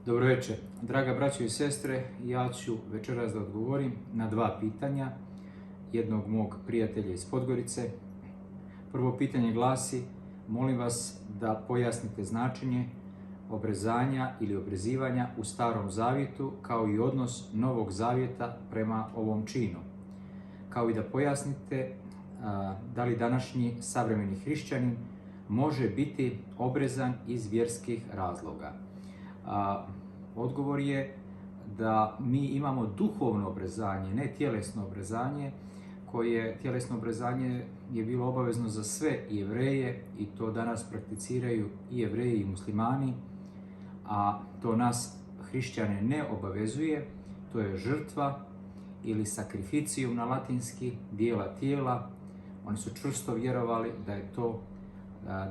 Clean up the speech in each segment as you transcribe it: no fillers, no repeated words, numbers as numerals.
Dobro večer, draga braćo i sestre, ja ću večeras da odgovorim na dva pitanja jednog mog prijatelja iz Podgorice. Prvo pitanje glasi: molim vas da pojasnite značenje obrezanja ili obrezivanja u Starom Zavjetu, kao i odnos Novog Zavjeta prema ovom činu. Kao i da pojasnite da li današnji savremeni hrišćanin može biti obrezan iz vjerskih razloga. Odgovor je da mi imamo duhovno obrezanje, ne tjelesno obrezanje, koje tjelesno obrezanje je bilo obavezno za sve Jevreje i to danas prakticiraju i Jevreji i muslimani, a to nas hrišćane ne obavezuje. To je žrtva ili sakrificijum na latinski, dijela tijela. Oni su čvrsto vjerovali da je to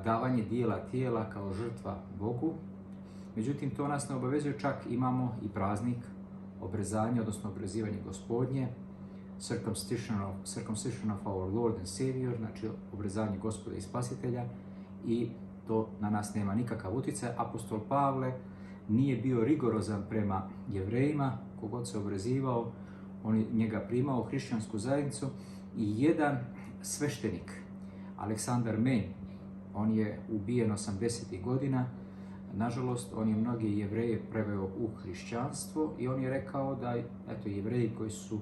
davanje dijela tijela kao žrtva Bogu. Međutim, to nas ne obavezuje, čak imamo i obrezanja, odnosno obrezivanje Gospodnje, circumcision of our Lord and Savior, znači obrezanje Gospoda i Spasitelja, i to na nas nema nikakav utjecaj. Apostol Pavle nije bio rigorozan prema Jevrejima, kogod se obrezivao, on je njega primao u hrišćansku zajednicu. I jedan sveštenik, Aleksandar Men, on je ubijen 80. godina. Nažalost, on je mnoge Jevreje preveo u hrišćanstvo i on je rekao da Jevreji koji su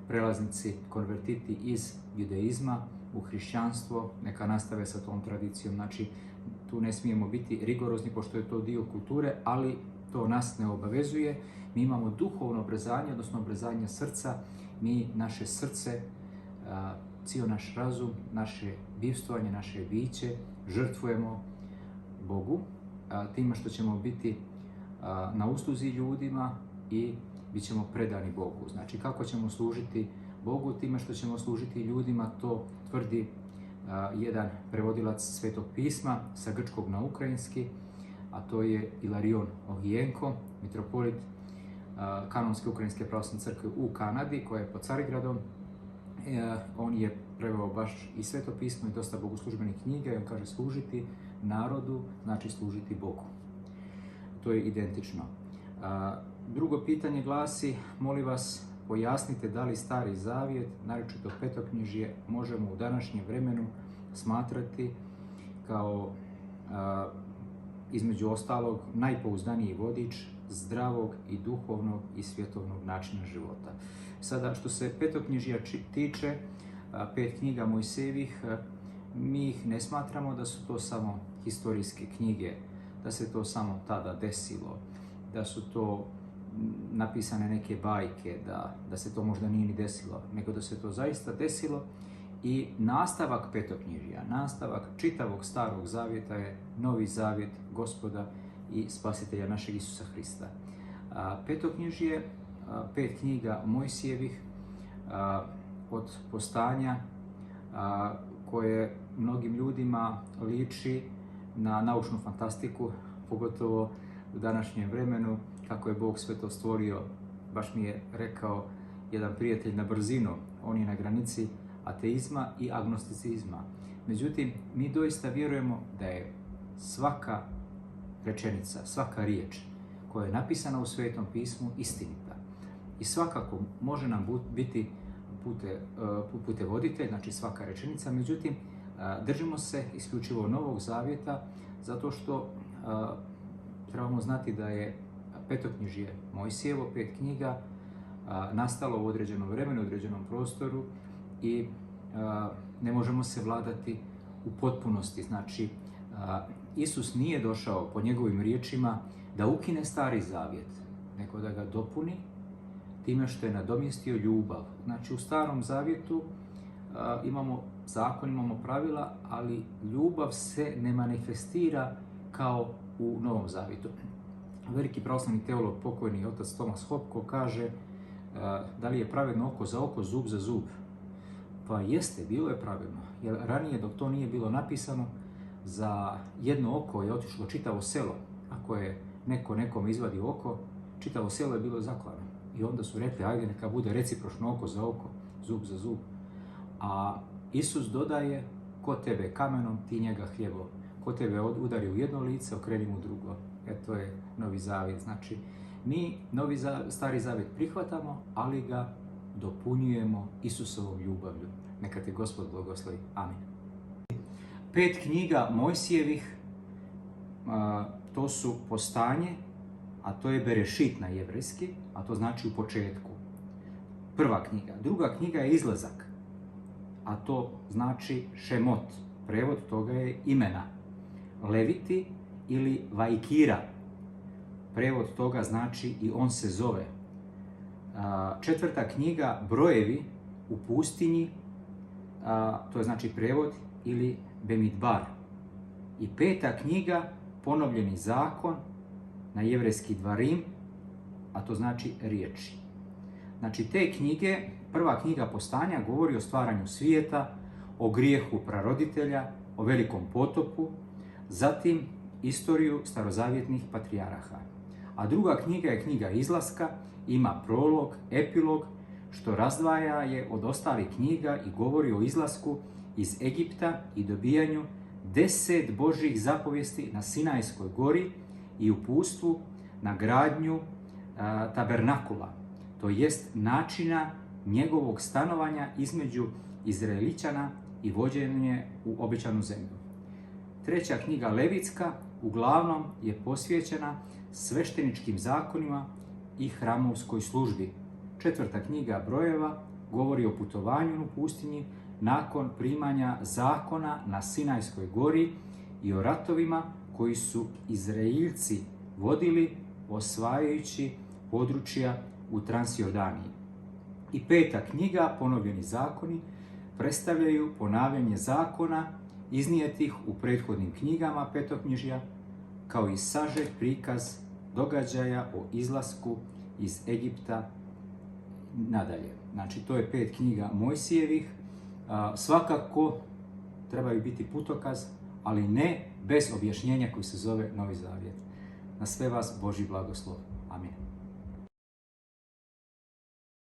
prelaznici, konvertiti iz judeizma u hrišćanstvo, neka nastave sa tom tradicijom. Znači, tu ne smijemo biti rigorozni pošto je to dio kulture, ali to nas ne obavezuje. Mi imamo duhovno obrezanje, odnosno obrezanje srca. Mi naše srce, cijel naš razum, naše bivstvovanje, naše biće žrtvujemo Bogu, time što ćemo biti na usluzi ljudima i bit ćemo predani Bogu. Znači, kako ćemo služiti Bogu? Time što ćemo služiti ljudima, to tvrdi jedan prevodilac Svetog pisma sa grčkog na ukrajinski, a to je Ilarion Ogijenko, mitropolit Kanonske ukrajinske pravoslavne crkve u Kanadi, koja je pod Carigradom. On je preveo baš i Sveto pismo i dosta bogoslužbenih knjiga i on kaže: služiti narodu znači služiti Bogu. To je identično. Drugo pitanje glasi: molim vas pojasnite da li Stari Zavjet, naročito Petoknjižje, možemo u današnjem vremenu smatrati kao između ostalog najpouzdaniji vodič zdravog i duhovnog i svjetovnog načina života. Sada, što se Petoknjižja tiče, 5 knjiga Mojsijevih, mi ih ne smatramo da su to samo historijske knjige, da se to samo tada desilo, da su to napisane neke bajke, da se to možda nije ni desilo, nego da se to zaista desilo. I nastavak Petoknjižja, nastavak čitavog Starog Zavjeta je Novi Zavjet Gospoda i Spasitelja našeg Isusa Hrista. Petoknjižje, 5 knjiga Mojsijevih od postanja, koje mnogim ljudima liči na naučnu fantastiku, pogotovo u današnjem vremenu, kako je Bog sve to stvorio. Baš mi je rekao jedan prijatelj na brzinu, on je na granici ateizma i agnosticizma. Međutim, mi doista vjerujemo da je svaka rečenica, svaka riječ koja je napisana u Svetom pismu istinita. I svakako može nam biti putevoditelj, znači svaka rečenica. Međutim, držimo se isključivo Novog Zavjeta, zato što trebamo znati da je Petoknjižje Mojsijevo, 5 knjiga, nastalo u određenom vremenu, u određenom prostoru i ne možemo se vladati u potpunosti. Znači, Isus nije došao po njegovim riječima da ukine Stari Zavjet, nego da ga dopuni time što je nadomjestio ljubav. Znači, u Starom Zavjetu imamo zakon, imamo pravila, ali ljubav se ne manifestira kao u Novom Zavjetu. Veliki pravoslavni teolog, pokojni otac Thomas Hopko, kaže da li je pravedno oko za oko, zub za zub. Pa jeste, bilo je pravedno, jer ranije, dok to nije bilo napisano, za jedno oko je otišlo čitavo selo. Ako je neko nekom izvadio oko, čitavo selo je bilo zaklano. I onda su rekli: ajde, neka bude recipročno oko za oko, zub za zub. A Isus dodaje: ko tebe kamenom, ti njega hljebom. Ko tebe udari u jedno lice, okreni mu drugo. to je Novi Zavjet. Znači, mi Stari Zavjet prihvatamo, ali ga dopunjujemo Isusovom ljubavlju. Neka te Gospod blagoslovi. Amin. 5 knjiga Mojsijevih, to su Postanje, a to je Berešit na jevrejski, a to znači u početku. Prva knjiga. Druga knjiga je Izlazak, a to znači Šemot. Prevod toga je imena. Leviti ili Vajkira. Prevod toga znači i on se zove. Četvrta knjiga Brojevi u pustinji, to je znači prevod, ili Bemidbar. I 5. knjiga Ponovljeni zakon na jevrejski Dvarim, a to znači riječi. Znači te knjige, prva knjiga Postanja govori o stvaranju svijeta, o grijehu praroditelja, o velikom potopu, zatim istoriju starozavjetnih patrijaraha. A druga knjiga je knjiga Izlaska, ima prolog, epilog, što razdvaja je od ostalih knjiga i govori o izlasku iz Egipta i dobijanju 10 Božjih zapovijesti na Sinajskoj gori i uputstvu na gradnju tabernakula, to jest načina njegovog stanovanja između Izraelićana i vođenje u obećanu zemlju. Treća knjiga Levitska uglavnom je posvećena svešteničkim zakonima i hramovskoj službi. Četvrta knjiga Brojeva govori o putovanju u pustinji nakon primanja zakona na Sinajskoj gori i o ratovima koji su Izraeljci vodili osvajajući područja u Transjordaniji. I 5. knjiga Ponovljeni zakoni predstavljaju ponavljanje zakona iznijetih u prethodnim knjigama petoknjižja, kao i sažet prikaz događaja o izlasku iz Egipta nadalje. Znači, to je 5 knjiga Mojsijevih. Svakako trebaju biti putokaz, ali ne bez objašnjenja koji se zove Novi Zavjet. Na sve vas Božji blagoslov. Amin.